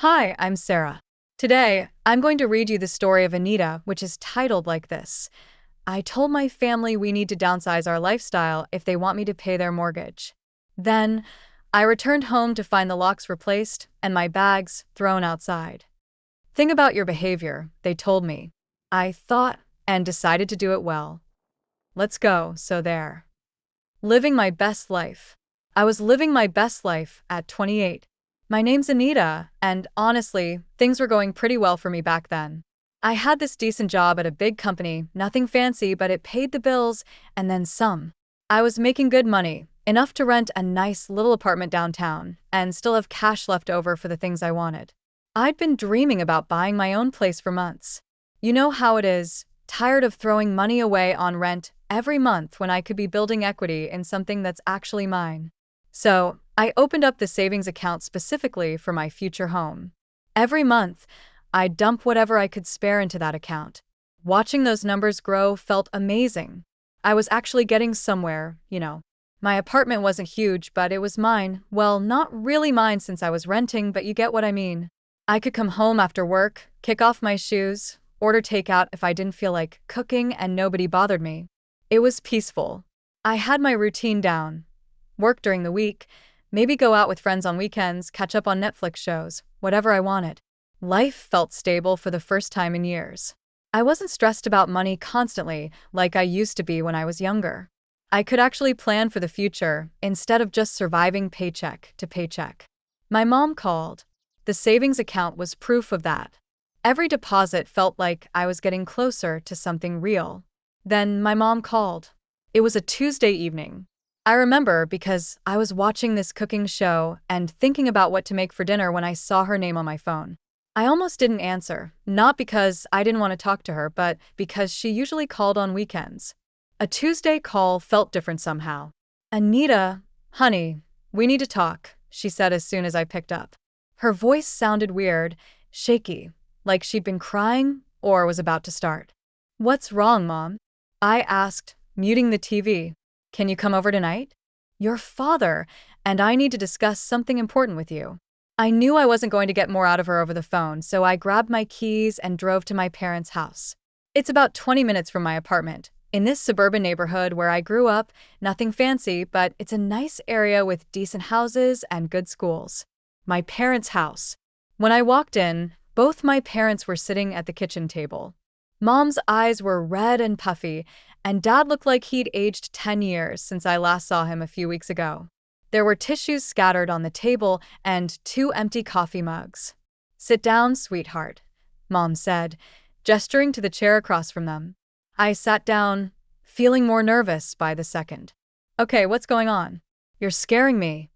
Hi, I'm Sarah. Today, I'm going to read you the story of Anita, which is titled like this. I told my family we need to downsize our lifestyle if they want me to pay their mortgage. Then, I returned home to find the locks replaced and my bags thrown outside. Think about your behavior, they told me. I thought and decided to do it well. Let's go, so there. Living my best life. I was living my best life at 28. My name's Anita, and honestly, things were going pretty well for me back then. I had this decent job at a big company, nothing fancy, but it paid the bills, and then some. I was making good money, enough to rent a nice little apartment downtown, and still have cash left over for the things I wanted. I'd been dreaming about buying my own place for months. You know how it is, tired of throwing money away on rent every month when I could be building equity in something that's actually mine. So, I opened up the savings account specifically for my future home. Every month, I'd dump whatever I could spare into that account. Watching those numbers grow felt amazing. I was actually getting somewhere. My apartment wasn't huge, but it was mine. Well, not really mine since I was renting, but you get what I mean. I could come home after work, kick off my shoes, order takeout if I didn't feel like cooking, and nobody bothered me. It was peaceful. I had my routine down. Work during the week, maybe go out with friends on weekends, catch up on Netflix shows, whatever I wanted. Life felt stable for the first time in years. I wasn't stressed about money constantly like I used to be when I was younger. I could actually plan for the future instead of just surviving paycheck to paycheck. My mom called. The savings account was proof of that. Every deposit felt like I was getting closer to something real. Then my mom called. It was a Tuesday evening. I remember because I was watching this cooking show and thinking about what to make for dinner when I saw her name on my phone. I almost didn't answer, not because I didn't want to talk to her, but because she usually called on weekends. A Tuesday call felt different somehow. "Anita, honey, we need to talk," she said as soon as I picked up. Her voice sounded weird, shaky, like she'd been crying or was about to start. "What's wrong, Mom?" I asked, muting the TV. "Can you come over tonight? Your father and I need to discuss something important with you." I knew I wasn't going to get more out of her over the phone, so I grabbed my keys and drove to my parents' house. It's about 20 minutes from my apartment, in this suburban neighborhood where I grew up, nothing fancy, but it's a nice area with decent houses and good schools. My parents' house. When I walked in, both my parents were sitting at the kitchen table. Mom's eyes were red and puffy, and Dad looked like he'd aged 10 years since I last saw him a few weeks ago. There were tissues scattered on the table and 2 empty coffee mugs. "Sit down, sweetheart," Mom said, gesturing to the chair across from them. I sat down, feeling more nervous by the second. "Okay, what's going on? You're scaring me."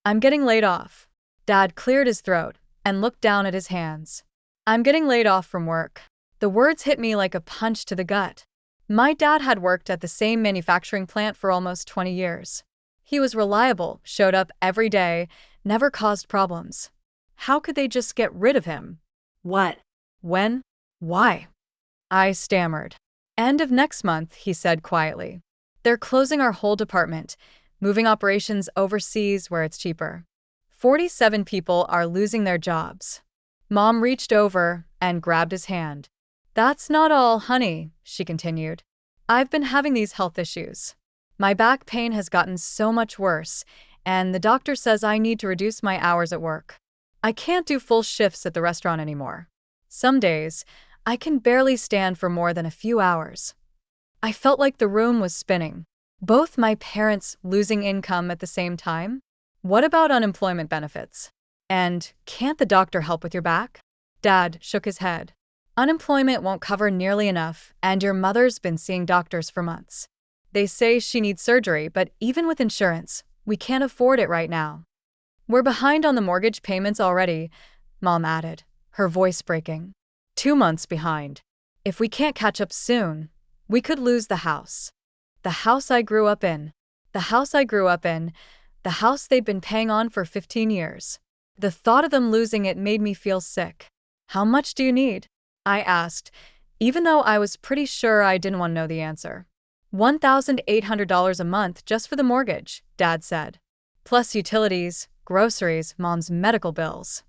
"I'm getting laid off." Dad cleared his throat and looked down at his hands. "I'm getting laid off from work." The words hit me like a punch to the gut. My dad had worked at the same manufacturing plant for almost 20 years. He was reliable, showed up every day, never caused problems. How could they just get rid of him? What? When? Why? I stammered. "End of next month," he said quietly. "They're closing our whole department, moving operations overseas where it's cheaper. 47 people are losing their jobs." Mom reached over and grabbed his hand. "That's not all, honey," she continued. "I've been having these health issues. My back pain has gotten so much worse, and the doctor says I need to reduce my hours at work. I can't do full shifts at the restaurant anymore. Some days, I can barely stand for more than a few hours." I felt like the room was spinning. Both my parents losing income at the same time? What about unemployment benefits? And can't the doctor help with your back? Dad shook his head. "Unemployment won't cover nearly enough, and your mother's been seeing doctors for months. They say she needs surgery, but even with insurance, we can't afford it right now. We're behind on the mortgage payments already," Mom added, her voice breaking. 2 months behind. If we can't catch up soon, we could lose the house. The house I grew up in. The house I grew up in. The house they'd been paying on for 15 years. The thought of them losing it made me feel sick. "How much do you need?" I asked, even though I was pretty sure I didn't want to know the answer. $1,800 a month just for the mortgage, Dad said. Plus utilities, groceries, Mom's medical bills.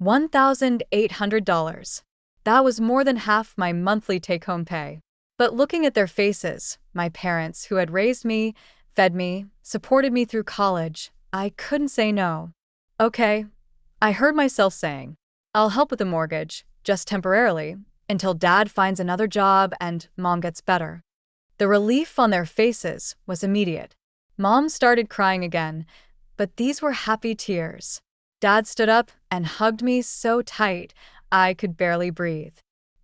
$1,800. That was more than half my monthly take-home pay. But looking at their faces, my parents who had raised me, fed me, supported me through college, I couldn't say no. Okay, I heard myself saying, I'll help with the mortgage, just temporarily, until Dad finds another job and Mom gets better. The relief on their faces was immediate. Mom started crying again, but these were happy tears. Dad stood up and hugged me so tight I could barely breathe.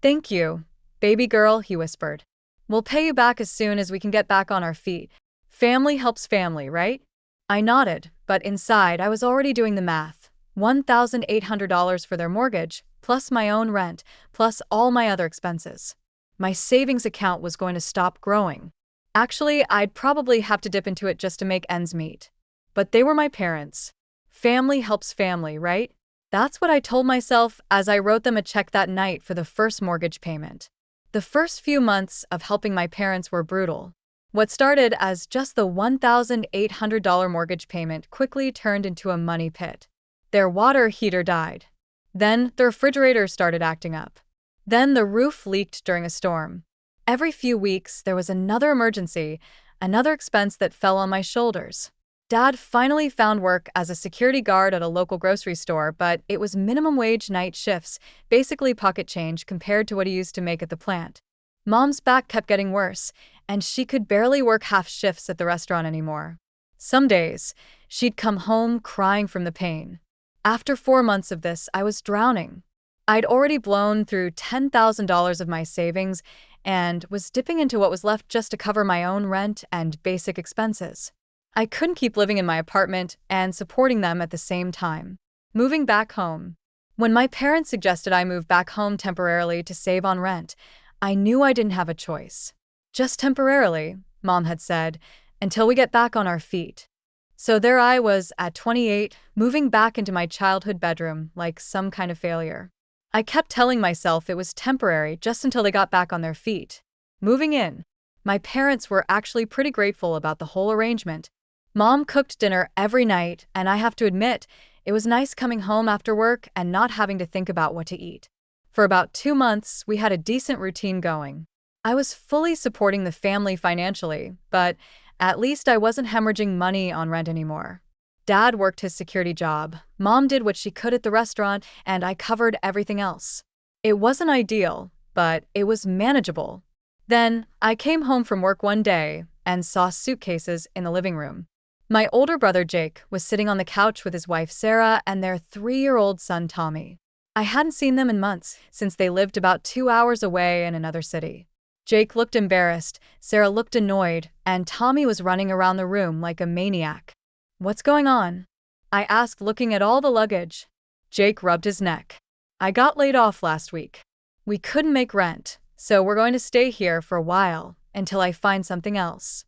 Thank you, baby girl, he whispered. We'll pay you back as soon as we can get back on our feet. Family helps family, right? I nodded, but inside I was already doing the math. $1,800 for their mortgage, plus my own rent, plus all my other expenses. My savings account was going to stop growing. Actually, I'd probably have to dip into it just to make ends meet. But they were my parents. Family helps family, right? That's what I told myself as I wrote them a check that night for the first mortgage payment. The first few months of helping my parents were brutal. What started as just the $1,800 mortgage payment quickly turned into a money pit. Their water heater died. Then the refrigerator started acting up. Then the roof leaked during a storm. Every few weeks, there was another emergency, another expense that fell on my shoulders. Dad finally found work as a security guard at a local grocery store, but it was minimum wage night shifts, basically pocket change compared to what he used to make at the plant. Mom's back kept getting worse, and she could barely work half shifts at the restaurant anymore. Some days, she'd come home crying from the pain. After 4 months of this, I was drowning. I'd already blown through $10,000 of my savings and was dipping into what was left just to cover my own rent and basic expenses. I couldn't keep living in my apartment and supporting them at the same time. Moving back home. When my parents suggested I move back home temporarily to save on rent, I knew I didn't have a choice. Just temporarily, Mom had said, until we get back on our feet. So there I was at 28, moving back into my childhood bedroom like some kind of failure. I kept telling myself it was temporary just until they got back on their feet. Moving in. My parents were actually pretty grateful about the whole arrangement. Mom cooked dinner every night, and I have to admit, it was nice coming home after work and not having to think about what to eat. For about 2 months, we had a decent routine going. I was fully supporting the family financially, but at least I wasn't hemorrhaging money on rent anymore. Dad worked his security job, Mom did what she could at the restaurant, and I covered everything else. It wasn't ideal, but it was manageable. Then, I came home from work one day and saw suitcases in the living room. My older brother Jake was sitting on the couch with his wife Sarah and their 3-year-old son Tommy. I hadn't seen them in months since they lived about 2 hours away in another city. Jake looked embarrassed, Sarah looked annoyed, and Tommy was running around the room like a maniac. What's going on? I asked, looking at all the luggage. Jake rubbed his neck. I got laid off last week. We couldn't make rent, so we're going to stay here for a while until I find something else.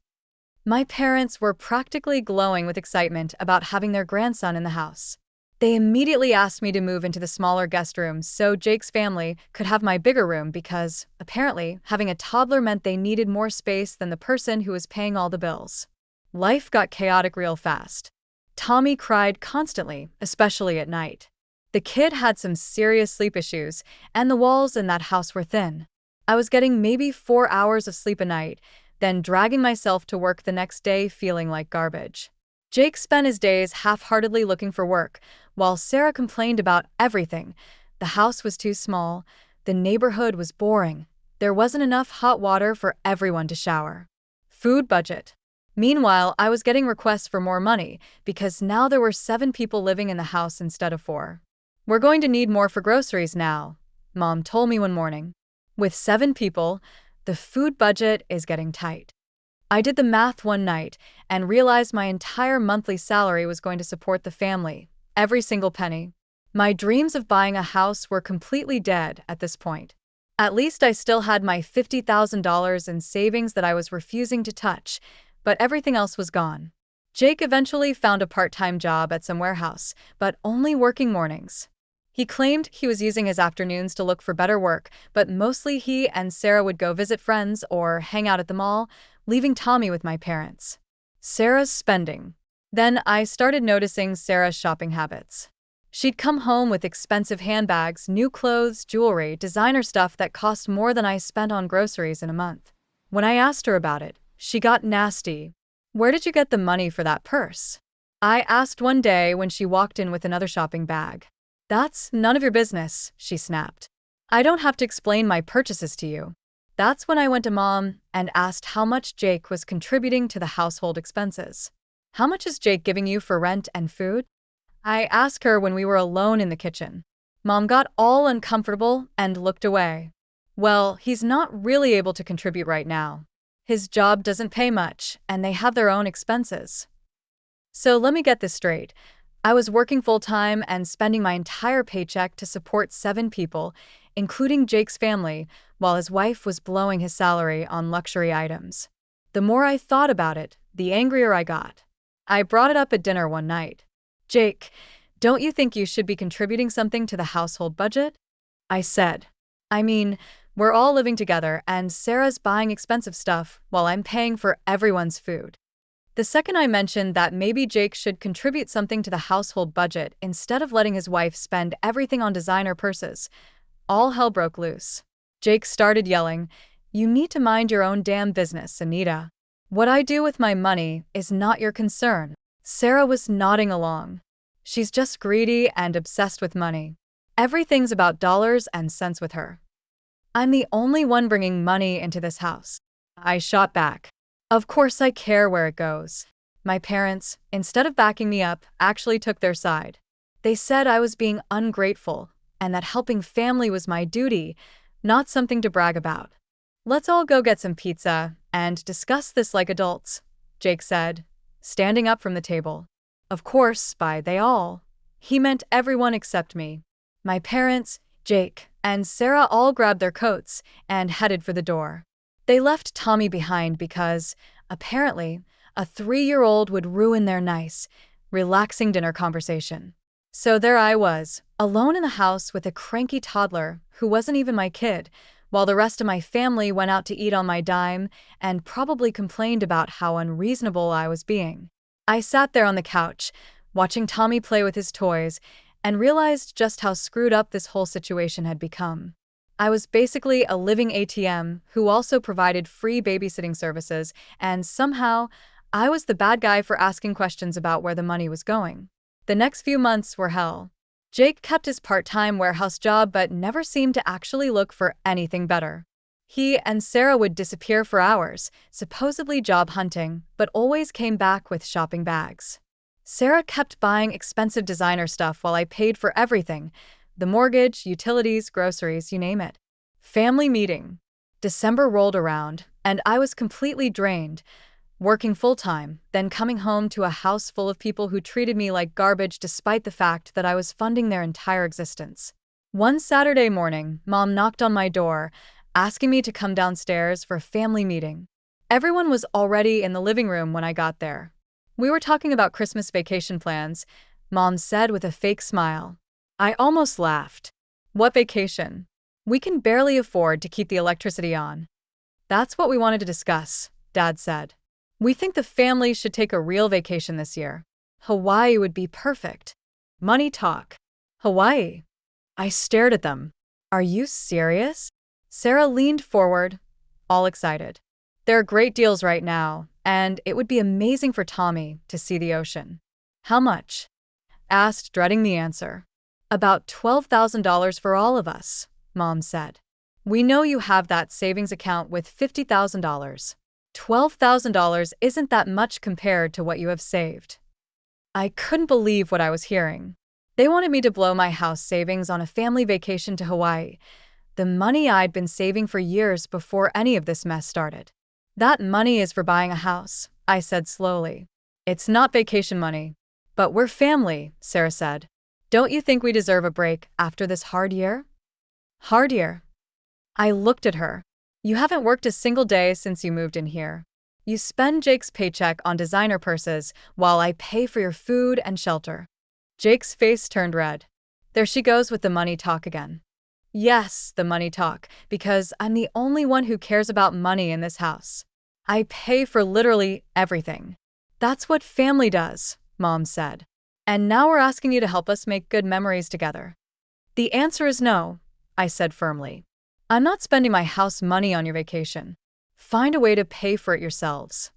My parents were practically glowing with excitement about having their grandson in the house. They immediately asked me to move into the smaller guest room so Jake's family could have my bigger room because, apparently, having a toddler meant they needed more space than the person who was paying all the bills. Life got chaotic real fast. Tommy cried constantly, especially at night. The kid had some serious sleep issues, and the walls in that house were thin. I was getting maybe 4 hours of sleep a night, then dragging myself to work the next day feeling like garbage. Jake spent his days half-heartedly looking for work, while Sarah complained about everything. The house was too small, the neighborhood was boring, there wasn't enough hot water for everyone to shower. Food budget. Meanwhile, I was getting requests for more money because now there were 7 people living in the house instead of 4. We're going to need more for groceries now, Mom told me one morning. With 7 people, the food budget is getting tight. I did the math one night and realized my entire monthly salary was going to support the family, every single penny. My dreams of buying a house were completely dead at this point. At least I still had my $50,000 in savings that I was refusing to touch, but everything else was gone. Jake eventually found a part-time job at some warehouse, but only working mornings. He claimed he was using his afternoons to look for better work, but mostly he and Sarah would go visit friends or hang out at the mall, leaving Tommy with my parents. Sarah's spending. Then I started noticing Sarah's shopping habits. She'd come home with expensive handbags, new clothes, jewelry, designer stuff that cost more than I spent on groceries in a month. When I asked her about it, she got nasty. "Where did you get the money for that purse?" I asked one day when she walked in with another shopping bag. "That's none of your business," she snapped. "I don't have to explain my purchases to you." That's when I went to Mom and asked how much Jake was contributing to the household expenses. "How much is Jake giving you for rent and food?" I asked her when we were alone in the kitchen. Mom got all uncomfortable and looked away. "Well, he's not really able to contribute right now. His job doesn't pay much, and they have their own expenses." So let me get this straight. I was working full-time and spending my entire paycheck to support 7 people, including Jake's family, while his wife was blowing his salary on luxury items. The more I thought about it, the angrier I got. I brought it up at dinner one night. "Jake, don't you think you should be contributing something to the household budget?" I said. "I mean, we're all living together and Sarah's buying expensive stuff while I'm paying for everyone's food." The second I mentioned that maybe Jake should contribute something to the household budget instead of letting his wife spend everything on designer purses, all hell broke loose. Jake started yelling, "You need to mind your own damn business, Anita. What I do with my money is not your concern." Sarah was nodding along. "She's just greedy and obsessed with money. Everything's about dollars and cents with her. I'm the only one bringing money into this house." I shot back. "Of course I care where it goes." My parents, instead of backing me up, actually took their side. They said I was being ungrateful and that helping family was my duty, not something to brag about. "Let's all go get some pizza and discuss this like adults," Jake said, standing up from the table. Of course, by they all, he meant everyone except me. My parents, Jake, and Sarah all grabbed their coats and headed for the door. They left Tommy behind because, apparently, a 3-year-old would ruin their nice, relaxing dinner conversation. So there I was, alone in the house with a cranky toddler who wasn't even my kid, while the rest of my family went out to eat on my dime and probably complained about how unreasonable I was being. I sat there on the couch, watching Tommy play with his toys, and realized just how screwed up this whole situation had become. I was basically a living ATM who also provided free babysitting services, and somehow, I was the bad guy for asking questions about where the money was going. The next few months were hell. Jake kept his part-time warehouse job but never seemed to actually look for anything better. He and Sarah would disappear for hours, supposedly job hunting, but always came back with shopping bags. Sarah kept buying expensive designer stuff while I paid for everything: the mortgage, utilities, groceries, you name it. Family meeting. December rolled around, and I was completely drained, working full-time, then coming home to a house full of people who treated me like garbage despite the fact that I was funding their entire existence. One Saturday morning, Mom knocked on my door, asking me to come downstairs for a family meeting. Everyone was already in the living room when I got there. "We were talking about Christmas vacation plans," Mom said with a fake smile. I almost laughed. "What vacation? We can barely afford to keep the electricity on." "That's what we wanted to discuss," Dad said. "We think the family should take a real vacation this year. Hawaii would be perfect." Money talk. Hawaii. I stared at them. "Are you serious?" Sarah leaned forward, all excited. "There are great deals right now, and it would be amazing for Tommy to see the ocean." "How much?" asked, dreading the answer. "About $12,000 for all of us," Mom said. "We know you have that savings account with $50,000. $12,000 isn't that much compared to what you have saved." I couldn't believe what I was hearing. They wanted me to blow my house savings on a family vacation to Hawaii, the money I'd been saving for years before any of this mess started. "That money is for buying a house," I said slowly. "It's not vacation money." "But we're family," Sarah said. "Don't you think we deserve a break after this hard year?" Hard year? I looked at her. "You haven't worked a single day since you moved in here. You spend Jake's paycheck on designer purses while I pay for your food and shelter." Jake's face turned red. There she goes with the money talk again. Yes, the money talk, because I'm the only one who cares about money in this house. I pay for literally everything. "That's what family does," Mom said. And now we're asking you to help us make good memories together. The answer is no, I said firmly. I'm not spending my house money on your vacation. Find a way to pay for it yourselves.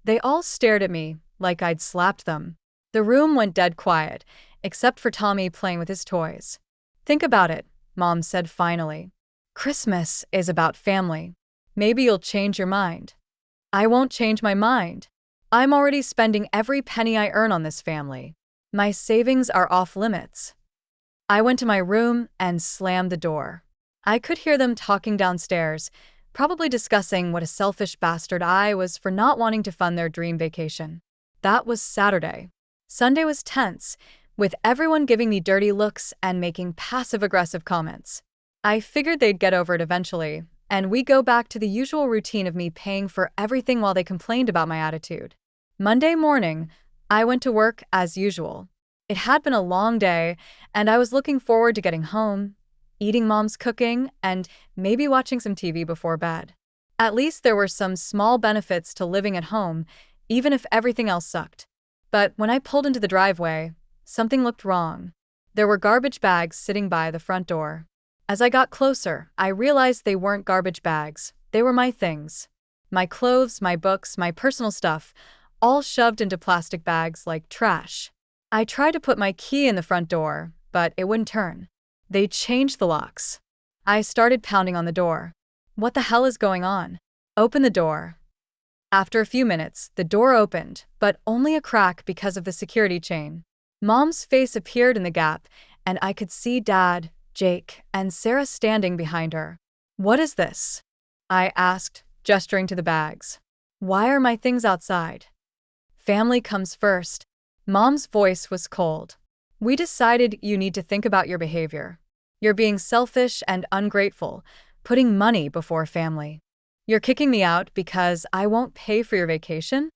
They all stared at me like I'd slapped them. The room went dead quiet, except for Tommy playing with his toys. Think about it, Mom said finally. Christmas is about family. Maybe you'll change your mind. I won't change my mind. I'm already spending every penny I earn on this family. My savings are off limits. I went to my room and slammed the door. I could hear them talking downstairs, probably discussing what a selfish bastard I was for not wanting to fund their dream vacation. That was Saturday. Sunday was tense, with everyone giving me dirty looks and making passive-aggressive comments. I figured they'd get over it eventually, and we'd go back to the usual routine of me paying for everything while they complained about my attitude. Monday morning, I went to work as usual. It had been a long day, and I was looking forward to getting home, eating Mom's cooking, and maybe watching some TV before bed. At least there were some small benefits to living at home, even if everything else sucked. But when I pulled into the driveway, something looked wrong. There were garbage bags sitting by the front door. As I got closer, I realized they weren't garbage bags. They were my things. My clothes, my books, my personal stuff, all shoved into plastic bags like trash. I tried to put my key in the front door, but it wouldn't turn. They changed the locks. I started pounding on the door. What the hell is going on? Open the door. After a few minutes, the door opened, but only a crack because of the security chain. Mom's face appeared in the gap, and I could see Dad, Jake, and Sarah standing behind her. What is this? I asked, gesturing to the bags. Why are my things outside? Family comes first. Mom's voice was cold. We decided you need to think about your behavior. You're being selfish and ungrateful, putting money before family. You're kicking me out because I won't pay for your vacation?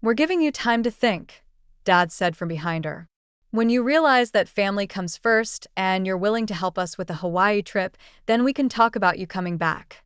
We're giving you time to think, Dad said from behind her. When you realize that family comes first and you're willing to help us with a Hawaii trip, then we can talk about you coming back.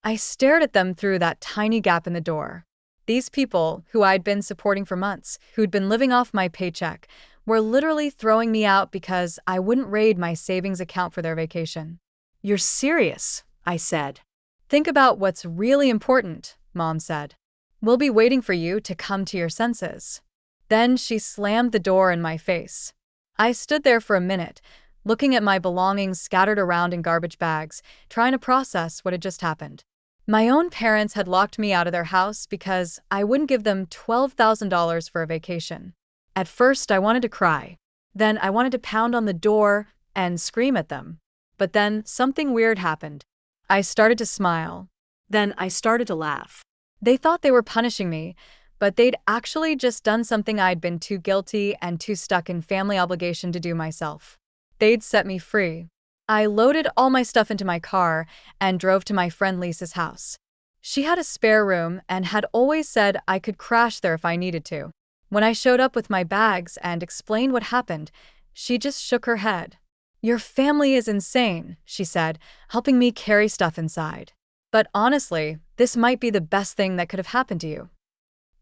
I stared at them through that tiny gap in the door. These people, who I'd been supporting for months, who'd been living off my paycheck, were literally throwing me out because I wouldn't raid my savings account for their vacation. You're serious, I said. Think about what's really important, Mom said. We'll be waiting for you to come to your senses. Then she slammed the door in my face. I stood there for a minute, looking at my belongings scattered around in garbage bags, trying to process what had just happened. My own parents had locked me out of their house because I wouldn't give them $12,000 for a vacation. At first, I wanted to cry. Then I wanted to pound on the door and scream at them. But then something weird happened. I started to smile. Then I started to laugh. They thought they were punishing me, but they'd actually just done something I'd been too guilty and too stuck in family obligation to do myself. They'd set me free. I loaded all my stuff into my car and drove to my friend Lisa's house. She had a spare room and had always said I could crash there if I needed to. When I showed up with my bags and explained what happened, she just shook her head. Your family is insane, she said, helping me carry stuff inside. But honestly, this might be the best thing that could have happened to you.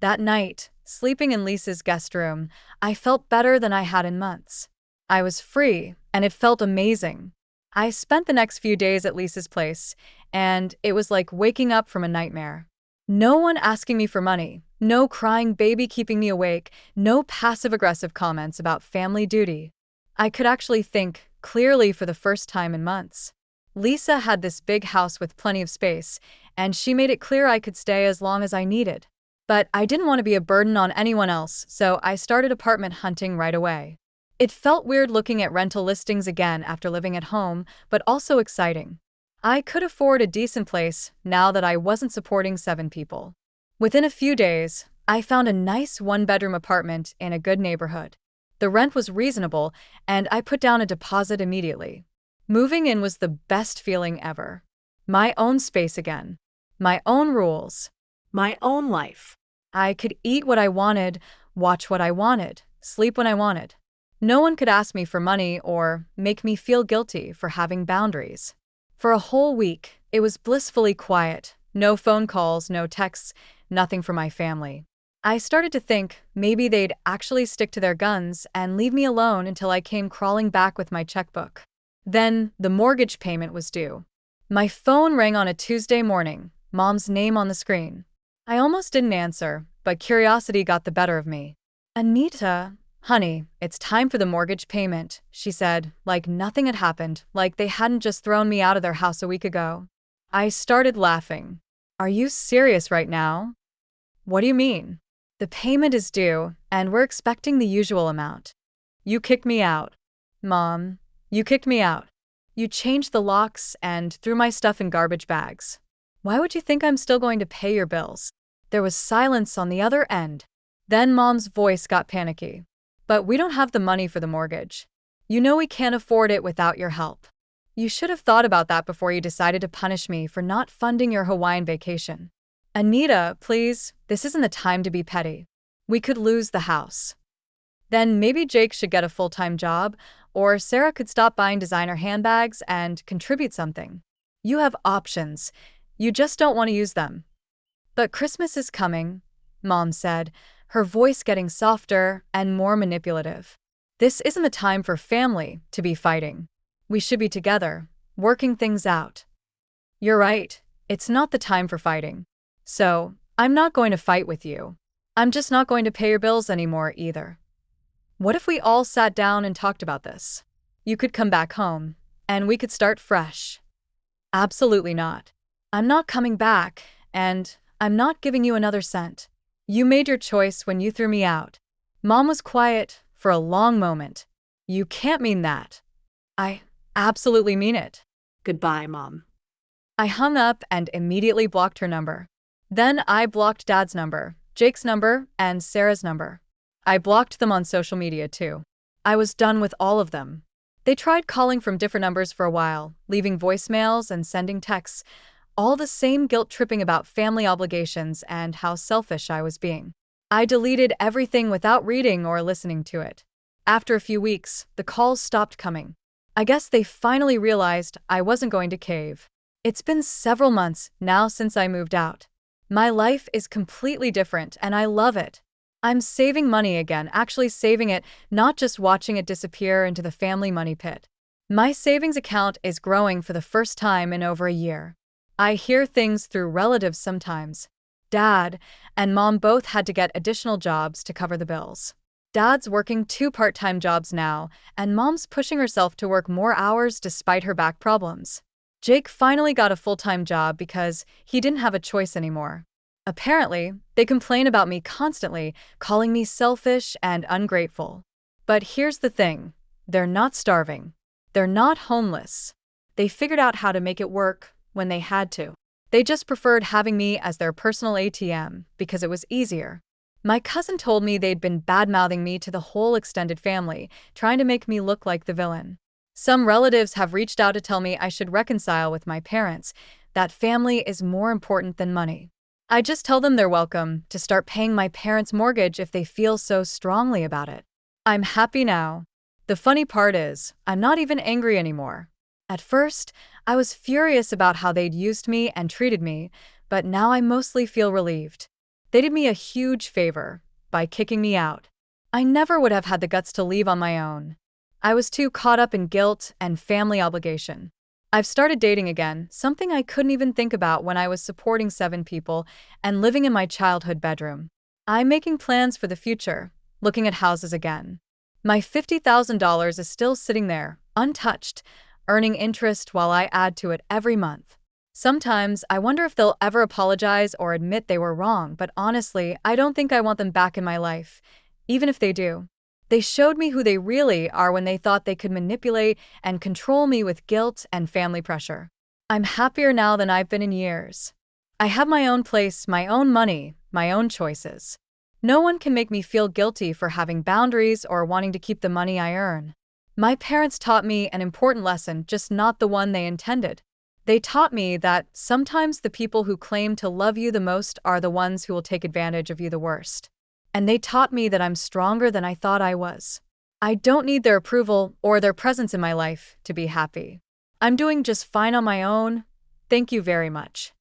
That night, sleeping in Lisa's guest room, I felt better than I had in months. I was free, and it felt amazing. I spent the next few days at Lisa's place, and it was like waking up from a nightmare. No one asking me for money, no crying baby keeping me awake, no passive-aggressive comments about family duty. I could actually think clearly for the first time in months. Lisa had this big house with plenty of space, and she made it clear I could stay as long as I needed. But I didn't want to be a burden on anyone else, so I started apartment hunting right away. It felt weird looking at rental listings again after living at home, but also exciting. I could afford a decent place now that I wasn't supporting 7 people. Within a few days, I found a nice 1-bedroom apartment in a good neighborhood. The rent was reasonable, and I put down a deposit immediately. Moving in was the best feeling ever. My own space again. My own rules. My own life. I could eat what I wanted, watch what I wanted, sleep when I wanted. No one could ask me for money or make me feel guilty for having boundaries. For a whole week, it was blissfully quiet. No phone calls, no texts, nothing from my family. I started to think maybe they'd actually stick to their guns and leave me alone until I came crawling back with my checkbook. Then the mortgage payment was due. My phone rang on a Tuesday morning, Mom's name on the screen. I almost didn't answer, but curiosity got the better of me. "Anita, honey, it's time for the mortgage payment," she said, like nothing had happened, like they hadn't just thrown me out of their house a week ago. I started laughing. "Are you serious right now?" "What do you mean?" "The payment is due, and we're expecting the usual amount." "You kicked me out." "Mom, you kicked me out. You changed the locks and threw my stuff in garbage bags. Why would you think I'm still going to pay your bills?" There was silence on the other end. Then Mom's voice got panicky. "But we don't have the money for the mortgage. You know we can't afford it without your help. You should have thought about that before you decided to punish me for not funding your Hawaiian vacation." "Anita, please, this isn't the time to be petty. We could lose the house. Then maybe Jake should get a full-time job, or Sarah could stop buying designer handbags and contribute something. You have options. You just don't want to use them." "But Christmas is coming," Mom said, her voice getting softer and more manipulative. "This isn't the time for family to be fighting. We should be together, working things out." "You're right. It's not the time for fighting. So, I'm not going to fight with you. I'm just not going to pay your bills anymore either. What if we all sat down and talked about this? You could come back home, and we could start fresh." "Absolutely not. I'm not coming back, and I'm not giving you another cent. You made your choice when you threw me out." Mom was quiet for a long moment. "You can't mean that." "I absolutely mean it." Goodbye, Mom. I hung up and immediately blocked her number. Then I blocked Dad's number, Jake's number, and Sarah's number. I blocked them on social media too. I was done with all of them. They tried calling from different numbers for a while, leaving voicemails and sending texts, all the same guilt-tripping about family obligations and how selfish I was being. I deleted everything without reading or listening to it. After a few weeks, the calls stopped coming. I guess they finally realized I wasn't going to cave. It's been several months now since I moved out. My life is completely different and I love it. I'm saving money again, actually saving it, not just watching it disappear into the family money pit. My savings account is growing for the first time in over a year. I hear things through relatives sometimes. Dad and Mom both had to get additional jobs to cover the bills. Dad's working 2 part-time jobs now, and Mom's pushing herself to work more hours despite her back problems. Jake finally got a full-time job because he didn't have a choice anymore. Apparently, they complain about me constantly, calling me selfish and ungrateful. But here's the thing. They're not starving. They're not homeless. They figured out how to make it work when they had to. They just preferred having me as their personal ATM because it was easier. My cousin told me they'd been bad-mouthing me to the whole extended family, trying to make me look like the villain. Some relatives have reached out to tell me I should reconcile with my parents, that family is more important than money. I just tell them they're welcome to start paying my parents' mortgage if they feel so strongly about it. I'm happy now. The funny part is, I'm not even angry anymore. At first, I was furious about how they'd used me and treated me, but now I mostly feel relieved. They did me a huge favor by kicking me out. I never would have had the guts to leave on my own. I was too caught up in guilt and family obligation. I've started dating again, something I couldn't even think about when I was supporting 7 people and living in my childhood bedroom. I'm making plans for the future, looking at houses again. My $50,000 is still sitting there, untouched, earning interest while I add to it every month. Sometimes I wonder if they'll ever apologize or admit they were wrong, but honestly, I don't think I want them back in my life, even if they do. They showed me who they really are when they thought they could manipulate and control me with guilt and family pressure. I'm happier now than I've been in years. I have my own place, my own money, my own choices. No one can make me feel guilty for having boundaries or wanting to keep the money I earn. My parents taught me an important lesson, just not the one they intended. They taught me that sometimes the people who claim to love you the most are the ones who will take advantage of you the worst. And they taught me that I'm stronger than I thought I was. I don't need their approval or their presence in my life to be happy. I'm doing just fine on my own. Thank you very much.